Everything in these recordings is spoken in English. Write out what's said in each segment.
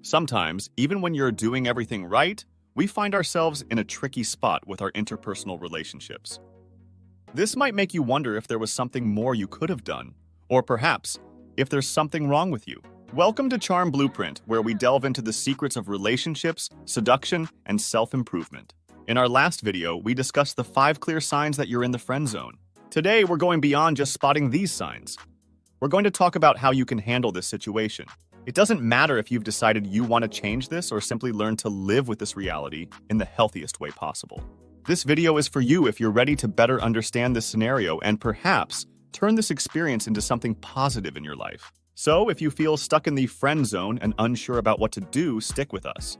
Sometimes, even when you're doing everything right, we find ourselves in a tricky spot with our interpersonal relationships. This might make you wonder if there was something more you could have done, or perhaps if there's something wrong with you. Welcome to Charm Blueprint, where we delve into the secrets of relationships, seduction, and self-improvement. In our last video, we discussed the 5 clear signs that you're in the friend zone. Today, we're going beyond just spotting these signs. We're going to talk about how you can handle this situation. It doesn't matter if you've decided you want to change this or simply learn to live with this reality in the healthiest way possible. This video is for you if you're ready to better understand this scenario and perhaps turn this experience into something positive in your life. So, if you feel stuck in the friend zone and unsure about what to do, stick with us.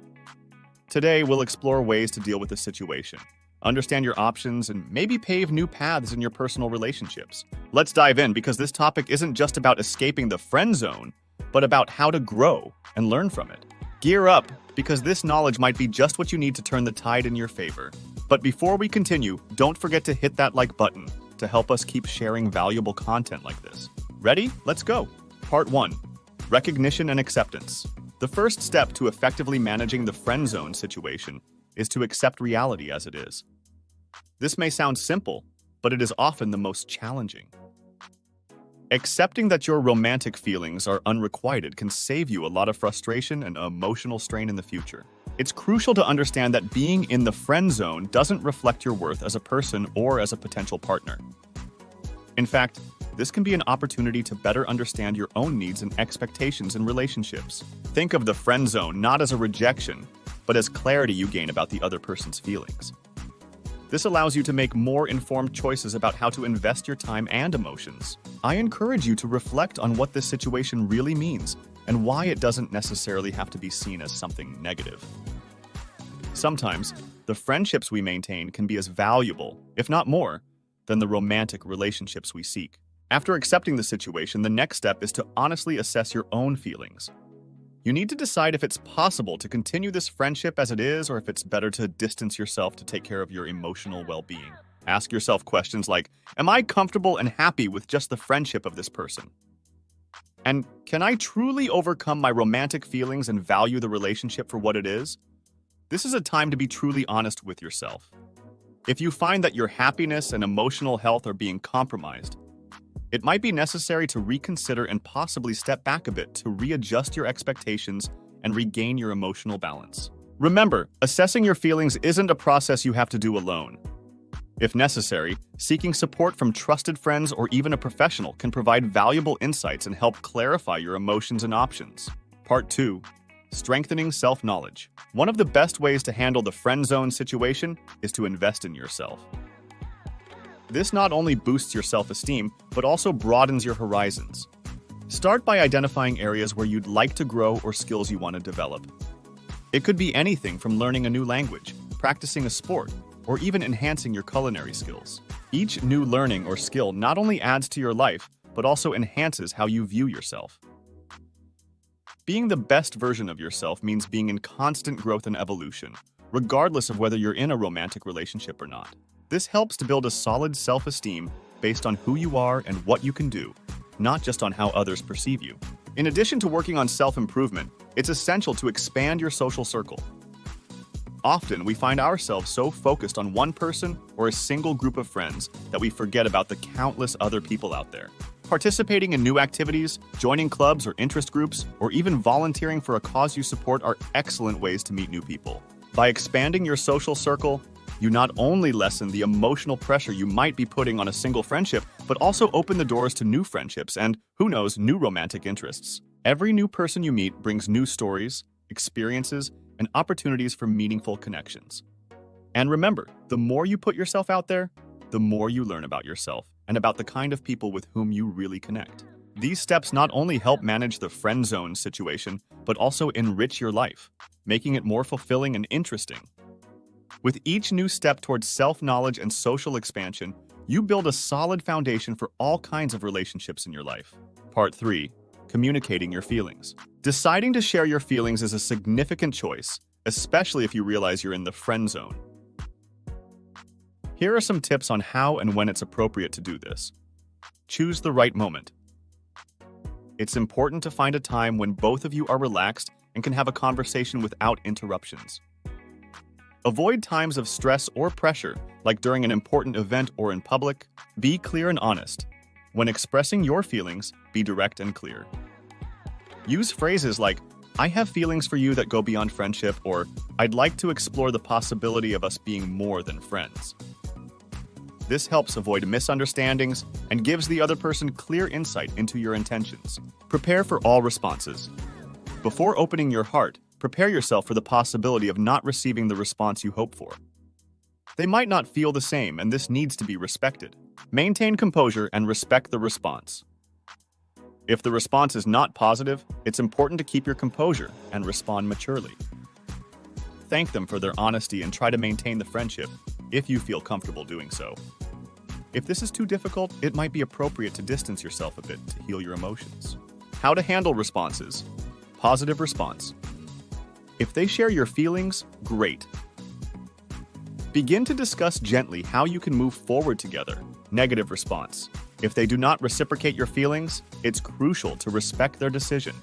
Today, we'll explore ways to deal with the situation, understand your options, and maybe pave new paths in your personal relationships. Let's dive in because this topic isn't just about escaping the friend zone, but about how to grow and learn from it. Gear up, because this knowledge might be just what you need to turn the tide in your favor. But before we continue, don't forget to hit that like button to help us keep sharing valuable content like this. Ready? Let's go. Part 1. Recognition and acceptance. The first step to effectively managing the friend zone situation is to accept reality as it is. This may sound simple, but it is often the most challenging. Accepting that your romantic feelings are unrequited can save you a lot of frustration and emotional strain in the future. It's crucial to understand that being in the friend zone doesn't reflect your worth as a person or as a potential partner. In fact, this can be an opportunity to better understand your own needs and expectations in relationships. Think of the friend zone not as a rejection, but as clarity you gain about the other person's feelings. This allows you to make more informed choices about how to invest your time and emotions. I encourage you to reflect on what this situation really means and why it doesn't necessarily have to be seen as something negative. Sometimes, the friendships we maintain can be as valuable, if not more, than the romantic relationships we seek. After accepting the situation, the next step is to honestly assess your own feelings. You need to decide if it's possible to continue this friendship as it is or if it's better to distance yourself to take care of your emotional well-being. Ask yourself questions like, am I comfortable and happy with just the friendship of this person? And can I truly overcome my romantic feelings and value the relationship for what it is? This is a time to be truly honest with yourself. If you find that your happiness and emotional health are being compromised, it might be necessary to reconsider and possibly step back a bit to readjust your expectations and regain your emotional balance. Remember, assessing your feelings isn't a process you have to do alone. If necessary, seeking support from trusted friends or even a professional can provide valuable insights and help clarify your emotions and options. Part 2. Strengthening self-knowledge. One of the best ways to handle the friend zone situation is to invest in yourself. This not only boosts your self-esteem, but also broadens your horizons. Start by identifying areas where you'd like to grow or skills you want to develop. It could be anything from learning a new language, practicing a sport, or even enhancing your culinary skills. Each new learning or skill not only adds to your life, but also enhances how you view yourself. Being the best version of yourself means being in constant growth and evolution, regardless of whether you're in a romantic relationship or not. This helps to build a solid self-esteem based on who you are and what you can do, not just on how others perceive you. In addition to working on self-improvement, it's essential to expand your social circle. Often, we find ourselves so focused on one person or a single group of friends that we forget about the countless other people out there. Participating in new activities, joining clubs or interest groups, or even volunteering for a cause you support are excellent ways to meet new people. By expanding your social circle, you not only lessen the emotional pressure you might be putting on a single friendship, but also open the doors to new friendships and, who knows, new romantic interests. Every new person you meet brings new stories, experiences, and opportunities for meaningful connections. And remember, the more you put yourself out there, the more you learn about yourself and about the kind of people with whom you really connect. These steps not only help manage the friend zone situation, but also enrich your life, making it more fulfilling and interesting. With each new step towards self-knowledge and social expansion, you build a solid foundation for all kinds of relationships in your life. Part 3. Communicating your feelings. Deciding to share your feelings is a significant choice, especially if you realize you're in the friend zone. Here are some tips on how and when it's appropriate to do this. Choose the right moment. It's important to find a time when both of you are relaxed and can have a conversation without interruptions. Avoid times of stress or pressure, like during an important event or in public. Be clear and honest. When expressing your feelings, be direct and clear. Use phrases like, "I have feelings for you that go beyond friendship," or "I'd like to explore the possibility of us being more than friends." This helps avoid misunderstandings and gives the other person clear insight into your intentions. Prepare for all responses. Before opening your heart, prepare yourself for the possibility of not receiving the response you hope for. They might not feel the same, and this needs to be respected. Maintain composure and respect the response. If the response is not positive, it's important to keep your composure and respond maturely. Thank them for their honesty and try to maintain the friendship if you feel comfortable doing so. If this is too difficult, it might be appropriate to distance yourself a bit to heal your emotions. How to handle responses. Positive response. If they share your feelings, great. Begin to discuss gently how you can move forward together. Negative response. If they do not reciprocate your feelings, it's crucial to respect their decision.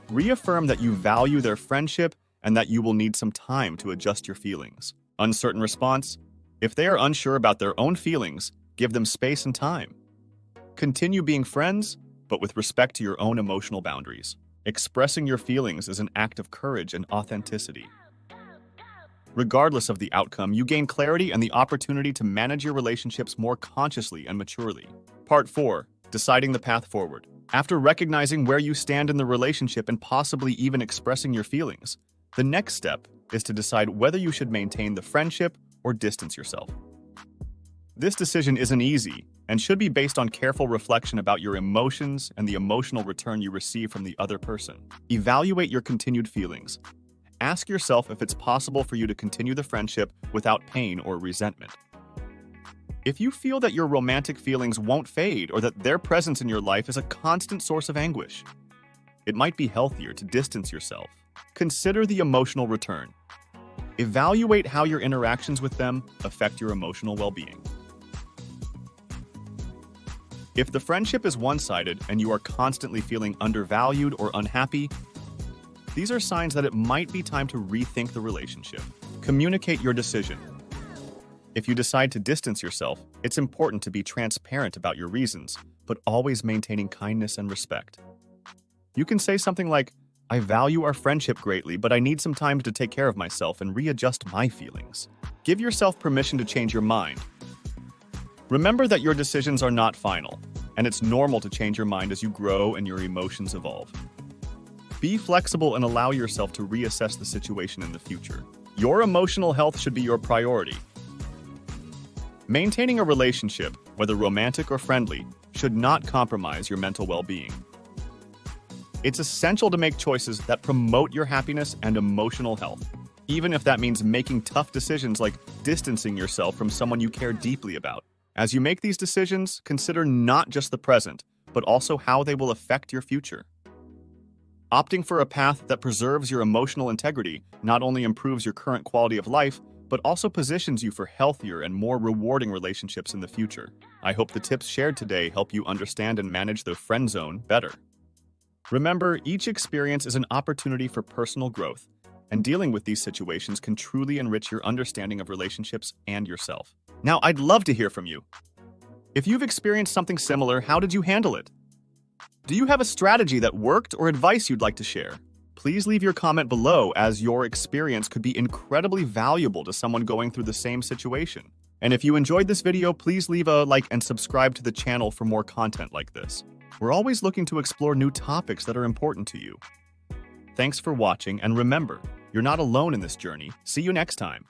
Reaffirm that you value their friendship and that you will need some time to adjust your feelings. Uncertain response. If they are unsure about their own feelings, give them space and time. Continue being friends, but with respect to your own emotional boundaries. Expressing your feelings is an act of courage and authenticity. Regardless of the outcome, you gain clarity and the opportunity to manage your relationships more consciously and maturely. Part 4. Deciding the path forward. After recognizing where you stand in the relationship and possibly even expressing your feelings, the next step is to decide whether you should maintain the friendship or distance yourself. This decision isn't easy and should be based on careful reflection about your emotions and the emotional return you receive from the other person. Evaluate your continued feelings. Ask yourself if it's possible for you to continue the friendship without pain or resentment. If you feel that your romantic feelings won't fade or that their presence in your life is a constant source of anguish, it might be healthier to distance yourself. Consider the emotional return. Evaluate how your interactions with them affect your emotional well-being. If the friendship is one-sided and you are constantly feeling undervalued or unhappy, these are signs that it might be time to rethink the relationship. Communicate your decision. If you decide to distance yourself, it's important to be transparent about your reasons, but always maintaining kindness and respect. You can say something like, "I value our friendship greatly, but I need some time to take care of myself and readjust my feelings." Give yourself permission to change your mind. Remember that your decisions are not final, and it's normal to change your mind as you grow and your emotions evolve. Be flexible and allow yourself to reassess the situation in the future. Your emotional health should be your priority. Maintaining a relationship, whether romantic or friendly, should not compromise your mental well-being. It's essential to make choices that promote your happiness and emotional health, even if that means making tough decisions like distancing yourself from someone you care deeply about. As you make these decisions, consider not just the present, but also how they will affect your future. Opting for a path that preserves your emotional integrity not only improves your current quality of life, but also positions you for healthier and more rewarding relationships in the future. I hope the tips shared today help you understand and manage the friend zone better. Remember, each experience is an opportunity for personal growth, and dealing with these situations can truly enrich your understanding of relationships and yourself. Now, I'd love to hear from you. If you've experienced something similar, how did you handle it? Do you have a strategy that worked or advice you'd like to share? Please leave your comment below, as your experience could be incredibly valuable to someone going through the same situation. And if you enjoyed this video, please leave a like and subscribe to the channel for more content like this. We're always looking to explore new topics that are important to you. Thanks for watching, and remember, you're not alone in this journey. See you next time.